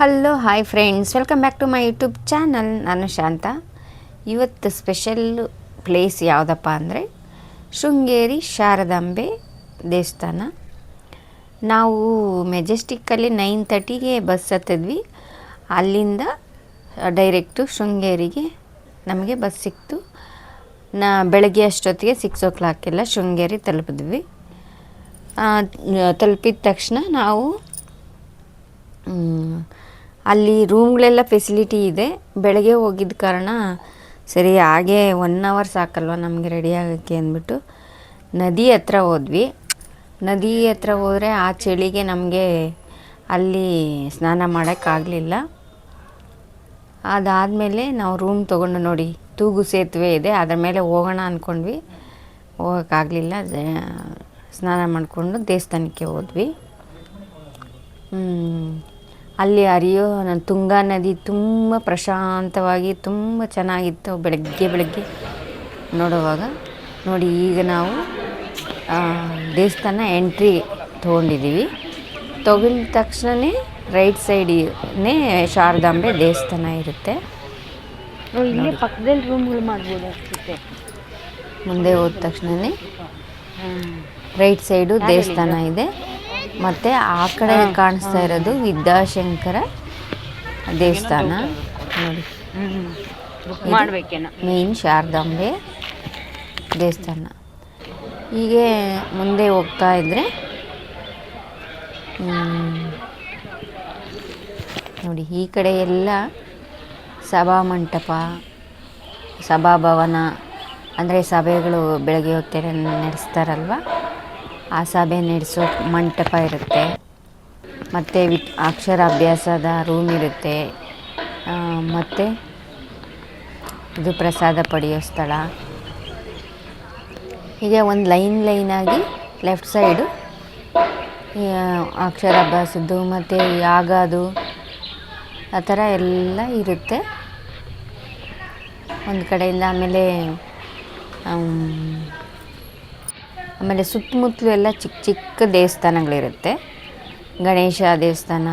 Hello hi friends, welcome back to my YouTube channel. ನಾನು ಶಾಂತ. ಇವತ್ತು special place ಯಾವುದಪ್ಪ ಅಂದರೆ ಶೃಂಗೇರಿ ಶಾರದಾಂಬೆ ದೇವಸ್ಥಾನ. ನಾವು ಮೆಜೆಸ್ಟಿಕ್ಕಲ್ಲಿ 9:30ಗೆ ಬಸ್ ಹತ್ತಿದ್ವಿ. ಅಲ್ಲಿಂದ ಡೈರೆಕ್ಟು ಶೃಂಗೇರಿಗೆ ನಮಗೆ ಬಸ್ ಸಿಕ್ತು. ಬೆಳಗ್ಗೆ ಅಷ್ಟೊತ್ತಿಗೆ 6 o'clock ಶೃಂಗೇರಿ ತಲುಪಿದ್ವಿ. ತಲುಪಿದ ತಕ್ಷಣ ನಾವು ಅಲ್ಲಿ ರೂಮ್ಗಳೆಲ್ಲ ಫೆಸಿಲಿಟಿ ಇದೆ. ಬೆಳಗ್ಗೆ ಹೋಗಿದ್ದ ಕಾರಣ ಸರಿ ಹಾಗೆ 1 hour ಸಾಕಲ್ವ ನಮಗೆ ರೆಡಿ ಆಗೋಕ್ಕೆ ಅಂದ್ಬಿಟ್ಟು ನದಿ ಹತ್ರ ಹೋದ್ವಿ. ನದಿ ಹತ್ರ ಹೋದರೆ ಆ ಚಳಿಗೆ ನಮಗೆ ಅಲ್ಲಿ ಸ್ನಾನ ಮಾಡೋಕ್ಕಾಗಲಿಲ್ಲ. ಅದಾದಮೇಲೆ ನಾವು ರೂಮ್ ತೊಗೊಂಡು ನೋಡಿ ತೂಗು ಸೇತುವೆ ಇದೆ, ಅದರ ಮೇಲೆ ಹೋಗೋಣ ಅಂದ್ಕೊಂಡ್ವಿ. ಹೋಗೋಕ್ಕಾಗಲಿಲ್ಲ. ಸ್ನಾನ ಮಾಡಿಕೊಂಡು ದೇವಸ್ಥಾನಕ್ಕೆ ಹೋದ್ವಿ. ಅಲ್ಲಿ ಹರಿಯೋ ತುಂಗಾ ನದಿ ತುಂಬ ಪ್ರಶಾಂತವಾಗಿ ತುಂಬ ಚೆನ್ನಾಗಿತ್ತು ಬೆಳಗ್ಗೆ ನೋಡುವಾಗ. ನೋಡಿ ಈಗ ನಾವು ದೇವಸ್ಥಾನ ಎಂಟ್ರಿ ತೊಗೊಂಡಿದ್ದೀವಿ. ತೊಗೊಂಡ ತಕ್ಷಣವೇ ರೈಟ್ ಸೈಡೇ ಶಾರದಾಂಬೆ ದೇವಸ್ಥಾನ ಇರುತ್ತೆ. ಇಲ್ಲೇ ಪಕ್ಕದಲ್ಲಿ ರೂಮ್ಗಳು ಮಾಡ್ಬೋದು ಅನಿಸುತ್ತೆ. ಮುಂದೆ ಹೋದ ತಕ್ಷಣವೇ ರೈಟ್ ಸೈಡು ದೇವಸ್ಥಾನ ಇದೆ. ಮತ್ತು ಆ ಕಡೆ ಕಾಣಿಸ್ತಾ ಇರೋದು ವಿದ್ಯಾಶಂಕರ ದೇವಸ್ಥಾನ. ನೋಡಿ ಮೇನ್ ಶಾರದಾಂಬೆ ದೇವಸ್ಥಾನ. ಹೀಗೆ ಮುಂದೆ ಹೋಗ್ತಾ ಇದ್ದರೆ ನೋಡಿ ಈ ಕಡೆ ಎಲ್ಲ ಸಭಾಮಂಟಪ, ಸಭಾಭವನ ಅಂದರೆ ಸಭೆಗಳು ಬೆಳಗ್ಗೆ ಹೊತ್ತಲ್ಲಿ ನಡೆಸ್ತಾರಲ್ವ, ಆ ಸಭೆ ನಡೆಸೋ ಮಂಟಪ ಇರುತ್ತೆ. ಮತ್ತು ಅಕ್ಷರಾಭ್ಯಾಸದ ರೂಮ್ ಇರುತ್ತೆ. ಮತ್ತು ಇದು ಪ್ರಸಾದ ಪಡೆಯೋ ಸ್ಥಳ. ಹೀಗೆ ಒಂದು ಲೈನಾಗಿ ಲೆಫ್ಟ್ ಸೈಡು ಅಕ್ಷರಾಭ್ಯಾಸದ್ದು ಮತ್ತು ಯಾಗದು ಆ ಥರ ಎಲ್ಲ ಇರುತ್ತೆ ಒಂದು ಕಡೆಯಿಂದ. ಆಮೇಲೆ ಸುತ್ತಮುತ್ತಲು ಎಲ್ಲ ಚಿಕ್ಕ ದೇವಸ್ಥಾನಗಳಿರುತ್ತೆ. ಗಣೇಶ ದೇವಸ್ಥಾನ,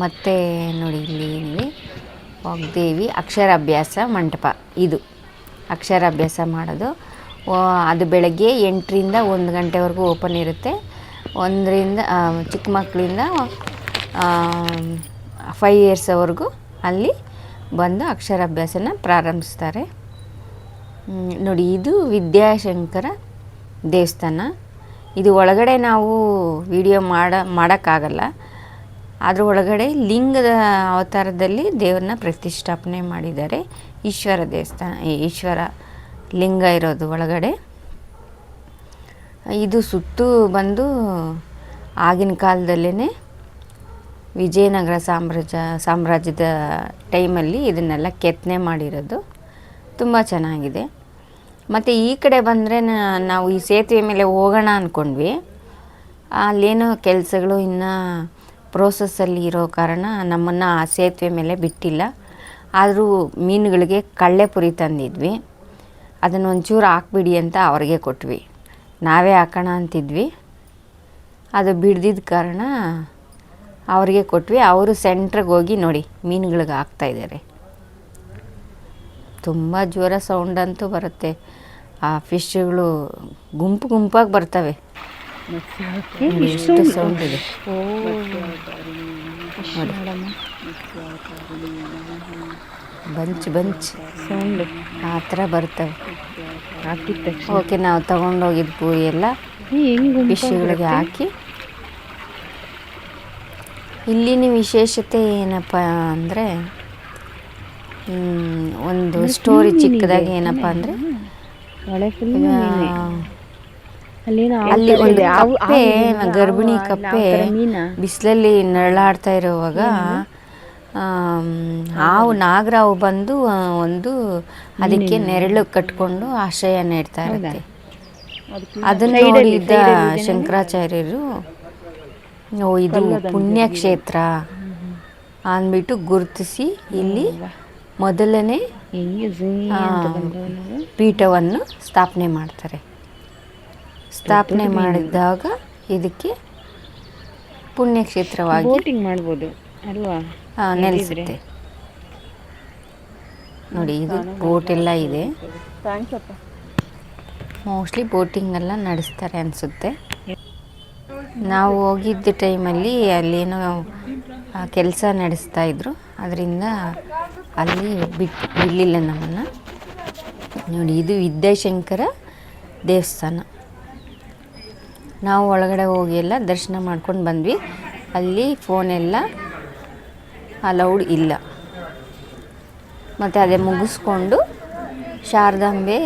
ಮತ್ತು ನೋಡಿ ಇಲ್ಲಿ ವಾಗ್ದೇವಿ ಅಕ್ಷರಾಭ್ಯಾಸ ಮಂಟಪ. ಇದು ಅಕ್ಷರಾಭ್ಯಾಸ ಮಾಡೋದು. ಅದು ಬೆಳಗ್ಗೆ 8ರಿಂದ 1 ಗಂಟೆವರೆಗೂ ಓಪನ್ ಇರುತ್ತೆ. 1ರಿಂದ ಚಿಕ್ಕ ಮಕ್ಕಳಿಂದ 5 yearsವರೆಗೂ ಅಲ್ಲಿ ಬಂದು ಅಕ್ಷರಾಭ್ಯಾಸನ ಪ್ರಾರಂಭಿಸ್ತಾರೆ. ನೋಡಿ ಇದು ವಿದ್ಯಾಶಂಕರ ದೇವಸ್ಥಾನ. ಇದು ಒಳಗಡೆ ನಾವು ವಿಡಿಯೋ ಮಾಡೋಕ್ಕಾಗಲ್ಲ. ಅದ್ರ ಒಳಗಡೆ ಲಿಂಗದ ಅವತಾರದಲ್ಲಿ ದೇವ್ರನ್ನ ಪ್ರತಿಷ್ಠಾಪನೆ ಮಾಡಿದ್ದಾರೆ. ಈಶ್ವರ ದೇವಸ್ಥಾನ, ಈಶ್ವರ ಲಿಂಗ ಇರೋದು ಒಳಗಡೆ. ಇದು ಸುತ್ತು ಬಂದು ಆಗಿನ ಕಾಲದಲ್ಲೇ ವಿಜಯನಗರ ಸಾಮ್ರಾಜ್ಯದ ಟೈಮಲ್ಲಿ ಇದನ್ನೆಲ್ಲ ಕೆತ್ತನೆ ಮಾಡಿರೋದು. ತುಂಬ ಚೆನ್ನಾಗಿದೆ. ಮತ್ತು ಈ ಕಡೆ ಬಂದರೆ ನಾವು ಈ ಸೇತುವೆ ಮೇಲೆ ಹೋಗೋಣ ಅಂದ್ಕೊಂಡ್ವಿ. ಅಲ್ಲೇನೋ ಕೆಲಸಗಳು ಇನ್ನೂ ಪ್ರೋಸೆಸ್ಸಲ್ಲಿ ಇರೋ ಕಾರಣ ನಮ್ಮನ್ನು ಆ ಸೇತುವೆ ಮೇಲೆ ಬಿಟ್ಟಿಲ್ಲ. ಆದರೂ ಮೀನುಗಳಿಗೆ ಕಳ್ಳೆಪುರಿ ತಂದಿದ್ವಿ. ಅದನ್ನು ಒಂಚೂರು ಹಾಕ್ಬಿಡಿ ಅಂತ ಅವ್ರಿಗೆ ಕೊಟ್ವಿ. ನಾವೇ ಹಾಕೋಣ ಅಂತಿದ್ವಿ, ಅದು ಬಿಡ್ದಿದ್ದ ಕಾರಣ ಅವ್ರಿಗೆ ಕೊಟ್ವಿ. ಅವರು ಸೆಂಟ್ರಿಗೆ ಹೋಗಿ ನೋಡಿ ಮೀನುಗಳಿಗೆ ಹಾಕ್ತಾಯಿದ್ದಾರೆ. ತುಂಬ ಜೋರ ಸೌಂಡ್ ಅಂತೂ ಬರುತ್ತೆ. ಆ ಫಿಶ್ಗಳು ಗುಂಪಾಗಿ ಬರ್ತವೆ. ಎಷ್ಟು ಸೌಂಡ್ ಇದೆ ನೋಡಿ, ಬಂಚ್ ಸೌಂಡ್ ಆ ಥರ ಬರ್ತವೆ. ಓಕೆ, ನಾವು ತಗೊಂಡೋಗಿದ್ದು ಪೂರಿ ಎಲ್ಲ ಫಿಶ್ಗಳಿಗೆ ಹಾಕಿ. ಇಲ್ಲಿನ ವಿಶೇಷತೆ ಏನಪ್ಪ ಅಂದರೆ ಒಂದು ಸ್ಟೋರಿ ಚಿಕ್ಕದಾಗಿ ಏನಪ್ಪ ಅಂದರೆ ಅಲ್ಲಿ ಒಂದು ಕಪ್ಪೆ, ಗರ್ಭಿಣಿ ಕಪ್ಪೆ ಬಿಸಿಲಲ್ಲಿ ನರಳಾಡ್ತಾ ಇರುವಾಗ ನಾಗರಾವು ಬಂದು ಅದಕ್ಕೆ ನೆರಳು ಕಟ್ಕೊಂಡು ಆಶ್ರಯ ನೀಡ್ತಾ ಇರುತ್ತೆ. ಅದನ್ನು ನೋಡಿದ್ದ ಶಂಕರಾಚಾರ್ಯರು ಇದು ಪುಣ್ಯಕ್ಷೇತ್ರ ಅಂದ್ಬಿಟ್ಟು ಗುರುತಿಸಿ ಇಲ್ಲಿ ಮೊದಲನೇ ಪೀಠವನ್ನು ಸ್ಥಾಪನೆ ಮಾಡ್ತಾರೆ. ಸ್ಥಾಪನೆ ಮಾಡಿದಾಗ ಇದಕ್ಕೆ ಪುಣ್ಯಕ್ಷೇತ್ರವಾಗಿ ಬೋಟಿಂಗ್ ಮಾಡ್ಬೋದು. ಅಲ್ವಾ ನೆಲೆಸುತ್ತೆ. ನೋಡಿ ಇದು ಬೋಟ್ ಎಲ್ಲ ಇದೆ. ಥ್ಯಾಂಕ್ಸಪ್ಪ. ಮೋಸ್ಟ್ಲಿ ಬೋಟಿಂಗ್ ಎಲ್ಲ ನಡೆಸ್ತಾರೆ ಅನಿಸುತ್ತೆ. ನಾವು ಹೋಗಿದ್ದ ಟೈಮಲ್ಲಿ ಅಲ್ಲೇನೋ ಕೆಲಸ ನಡೆಸ್ತಾಯಿದ್ರು, ಅದರಿಂದ ಅಲ್ಲಿ ಬಿಡಲಿಲ್ಲ ನಮ್ಮನ್ನು. ನೋಡಿ ಇದು ವಿದ್ಯಾಶಂಕರ ದೇವಸ್ಥಾನ. ನಾವು ಒಳಗಡೆ ಹೋಗಿ ಎಲ್ಲ ದರ್ಶನ ಮಾಡ್ಕೊಂಡು ಬಂದ್ವಿ. ಅಲ್ಲಿ ಫೋನೆಲ್ಲ ಅಲೌಡ್ ಇಲ್ಲ. ಮತ್ತು ಅದೇ ಮುಗಿಸ್ಕೊಂಡು ಶಾರದಾಂಬೆ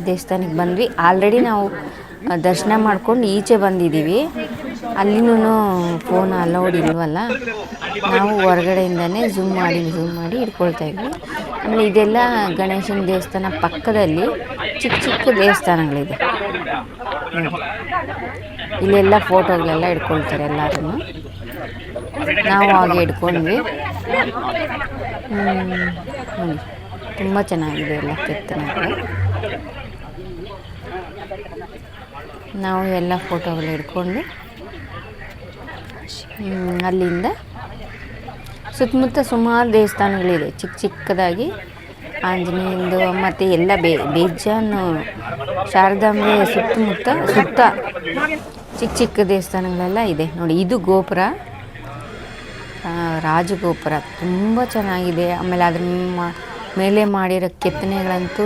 ದೇವಸ್ಥಾನಕ್ಕೆ ಬಂದ್ವಿ. ಆಲ್ರೆಡಿ ನಾವು ದರ್ಶನ ಮಾಡ್ಕೊಂಡು ಈಚೆ ಬಂದಿದ್ದೀವಿ. ಅಲ್ಲಿನೂ ಫೋನ್ ಅಲೌಡ್ ಇಲ್ವಲ್ಲ, ನಾವು ಹೊರಗಡೆಯಿಂದನೇ ಝೂಮ್ ಮಾಡಿ ಇಟ್ಕೊಳ್ತಾ ಇದ್ವಿ. ಆಮೇಲೆ ಇದೆಲ್ಲ ಗಣೇಶನ ದೇವಸ್ಥಾನ ಪಕ್ಕದಲ್ಲಿ ಚಿಕ್ಕ ಚಿಕ್ಕ ದೇವಸ್ಥಾನಗಳಿದೆ. ಇಲ್ಲೆಲ್ಲ ಫೋಟೋಗಳೆಲ್ಲ ಇಟ್ಕೊಳ್ತಾರೆ ಎಲ್ಲರೂ. ನಾವು ಹಾಗೆ ಇಟ್ಕೊಂಡ್ವಿ. ನೋಡಿ ತುಂಬ ಚೆನ್ನಾಗಿದೆ ಎಲ್ಲ ಕೆತ್ತನೆಗಳು. ನಾವು ಎಲ್ಲ ಫೋಟೋಗಳು ಹಿಡ್ಕೊಂಡು ಅಲ್ಲಿಂದ ಸುತ್ತಮುತ್ತ ಸುಮಾರು ದೇವಸ್ಥಾನಗಳಿದೆ ಚಿಕ್ಕ ಚಿಕ್ಕದಾಗಿ. ಆಂಜನೇಯಂದು ಮತ್ತು ಎಲ್ಲ ಬೇಜಾನು ಶಾರದಾಂಬೆ ಸುತ್ತ ಚಿಕ್ಕ ಚಿಕ್ಕ ದೇವಸ್ಥಾನಗಳೆಲ್ಲ ಇದೆ. ನೋಡಿ ಇದು ಗೋಪುರ, ರಾಜಗೋಪುರ ತುಂಬ ಚೆನ್ನಾಗಿದೆ. ಆಮೇಲೆ ಅದ್ರ ಮೇಲೆ ಮಾಡಿರೋ ಕೆತ್ತನೆಗಳಂತೂ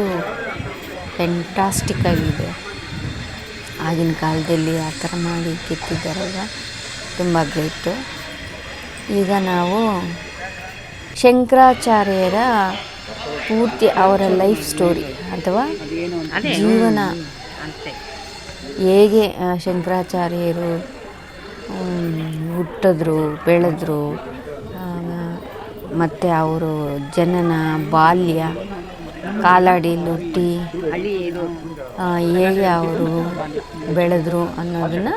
ಫ್ಯಾಂಟಾಸ್ಟಿಕ್ ಆಗಿದೆ. ಆಗಿನ ಕಾಲದಲ್ಲಿ ಆ ಥರ ಮಾಡಿ ಕೆತ್ತಿದ್ದಾರಲ್ಲ, ತುಂಬ ಗ್ರೇಟು. ಈಗ ನಾವು ಶಂಕರಾಚಾರ್ಯರ ಪೂರ್ತಿ ಅವರ ಲೈಫ್ ಸ್ಟೋರಿ ಅಥವಾ ಜೀವನ, ಹೇಗೆ ಶಂಕರಾಚಾರ್ಯರು ಹುಟ್ಟಿದ್ರು, ಬೆಳೆದ್ರು, ಮತ್ತು ಅವರು ಜನನ, ಬಾಲ್ಯ, ಕಾಲಡಿಯಲ್ಲಿ ಹುಟ್ಟಿ ಹೇಗೆ ಅವರು ಬೆಳೆದ್ರು ಅನ್ನೋದನ್ನು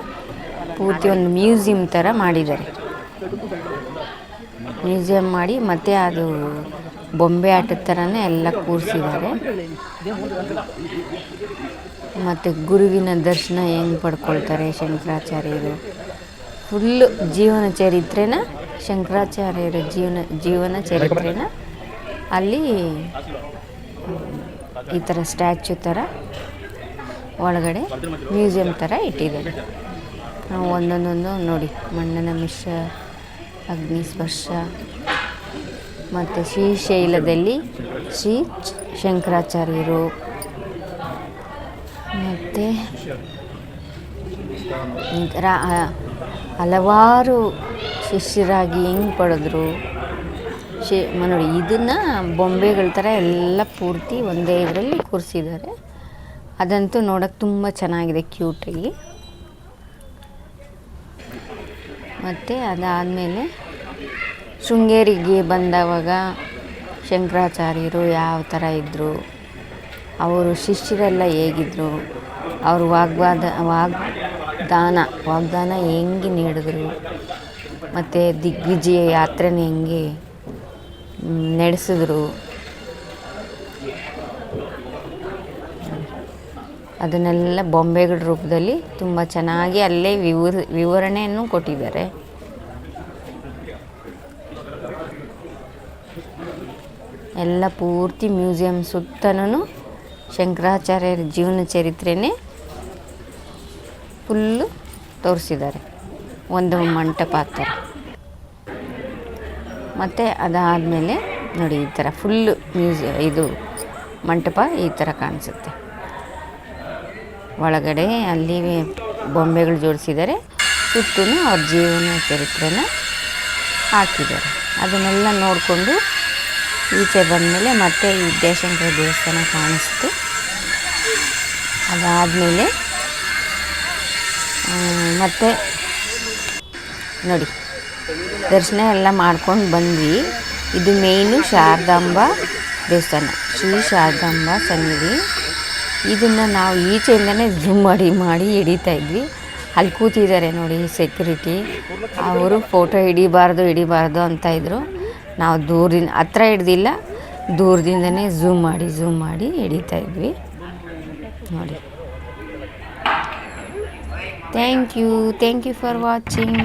ಪೂರ್ತಿ ಒಂದು ಮ್ಯೂಸಿಯಂ ಥರ ಮಾಡಿದ್ದಾರೆ. ಮ್ಯೂಸಿಯಂ ಮಾಡಿ ಮತ್ತು ಅದು ಬೊಂಬೆ ಆಟದ ಥರನೇ ಎಲ್ಲ ಕೂರಿಸಿದ್ದಾರೆ. ಮತ್ತು ಗುರುವಿನ ದರ್ಶನ ಹೆಂಗೆ ಪಡ್ಕೊಳ್ತಾರೆ ಶಂಕರಾಚಾರ್ಯರು, ಫುಲ್ಲು ಜೀವನ ಚರಿತ್ರೆನ, ಶಂಕರಾಚಾರ್ಯರ ಜೀವನ ಚರಿತ್ರೆನ ಅಲ್ಲಿ ಈ ಥರ ಸ್ಟ್ಯಾಚ್ಯೂ ಥರ ಒಳಗಡೆ ಮ್ಯೂಸಿಯಂ ಥರ ಇಟ್ಟಿದ್ದಾರೆ. ನಾವು ಒಂದೊಂದೊಂದು ನೋಡಿ, ಮಣ್ಣನ ಮಿಶ್ರ, ಅಗ್ನಿಸ್ಪರ್ಶ, ಮತ್ತು ಶ್ರೀಶೈಲದಲ್ಲಿ ಶ್ರೀ ಶಂಕರಾಚಾರ್ಯರು, ಮತ್ತು ಈ ಥರ ಹಲವಾರು ಶಿಷ್ಯರಾಗಿ ಹೆಂಗೆ ಪಡೆದ್ರು ನೋಡಿ. ಇದನ್ನು ಬೊಂಬೆಗಳ ಥರ ಎಲ್ಲ ಪೂರ್ತಿ ಒಂದೇ ಇದರಲ್ಲಿ ಕೂರಿಸಿದ್ದಾರೆ. ಅದಂತೂ ನೋಡೋಕ್ಕೆ ತುಂಬ ಚೆನ್ನಾಗಿದೆ, ಕ್ಯೂಟಾಗಿ. ಮತ್ತು ಅದಾದಮೇಲೆ ಶೃಂಗೇರಿಗೆ ಬಂದವಾಗ ಶಂಕರಾಚಾರ್ಯರು ಯಾವ ಥರ ಇದ್ದರು, ಅವರು ಶಿಷ್ಯರೆಲ್ಲ ಹೇಗಿದ್ದರು, ಅವರು ವಾಗ್ದಾನ ಹೆಂಗೆ ನೀಡಿದ್ರು, ಮತ್ತು ದಿಗ್ವಿಜಯ ಯಾತ್ರೆನ ಹೆಂಗೆ ನಡೆಸಿದ್ರು, ಅದನ್ನೆಲ್ಲ ಬೊಂಬೆಗಳ ರೂಪದಲ್ಲಿ ತುಂಬ ಚೆನ್ನಾಗಿ ಅಲ್ಲೇ ವಿವರಣೆಯನ್ನು ಕೊಟ್ಟಿದ್ದಾರೆ. ಎಲ್ಲ ಪೂರ್ತಿ ಮ್ಯೂಸಿಯಂ ಸುತ್ತಲೂ ಶಂಕರಾಚಾರ್ಯರ ಜೀವನ ಚರಿತ್ರೆನೇ ಫುಲ್ಲು ತೋರಿಸಿದ್ದಾರೆ, ಒಂದು ಮಂಟಪ ಥರ. ಮತ್ತು ಅದಾದಮೇಲೆ ನೋಡಿ ಈ ಥರ ಫುಲ್ಲು ಇದು ಮಂಟಪ ಈ ಥರ ಕಾಣಿಸುತ್ತೆ. ಒಳಗಡೆ ಅಲ್ಲಿ ಬೊಂಬೆಗಳು ಜೋಡಿಸಿದ್ದಾರೆ, ಸುತ್ತೂ ಅವ್ರ ಜೀವನ ಚರಿತ್ರೆನ ಹಾಕಿದ್ದಾರೆ. ಅದನ್ನೆಲ್ಲ ನೋಡಿಕೊಂಡು ಈಚೆ ಬಂದಮೇಲೆ ಮತ್ತೆ ಈ ವಿದ್ಯಾಶಂಕರ ದೇವಸ್ಥಾನ ಕಾಣಿಸ್ತು. ಅದಾದಮೇಲೆ ಮತ್ತೆ ನೋಡಿ ದರ್ಶನ ಎಲ್ಲ ಮಾಡ್ಕೊಂಡು ಬಂದ್ವಿ. ಇದು ಮೇಯ್ನು ಶಾರದಾಂಬಾ ದೇವಸ್ಥಾನ, ಶ್ರೀ ಶಾರದಾಂಬಾ ಸನ್ನಿಧಿ. ಇದನ್ನು ನಾವು ಈಚೆಯಿಂದನೇ ಝೂಮ್ ಮಾಡಿ ಹಿಡಿತಾ ಇದ್ವಿ. ಅಲ್ಲಿ ಕೂತಿದ್ದಾರೆ ನೋಡಿ ಸೆಕ್ಯೂರಿಟಿ, ಅವರು ಫೋಟೋ ಹಿಡಿಬಾರ್ದು ಅಂತ ಇದ್ದರು. ನಾವು ದೂರದಿಂದ, ಹತ್ರ ಹಿಡ್ದಿಲ್ಲ, ದೂರದಿಂದನೇ ಝೂಮ್ ಮಾಡಿ ಹಿಡಿತಾ ಇದ್ವಿ ನೋಡಿ. Thank you for watching.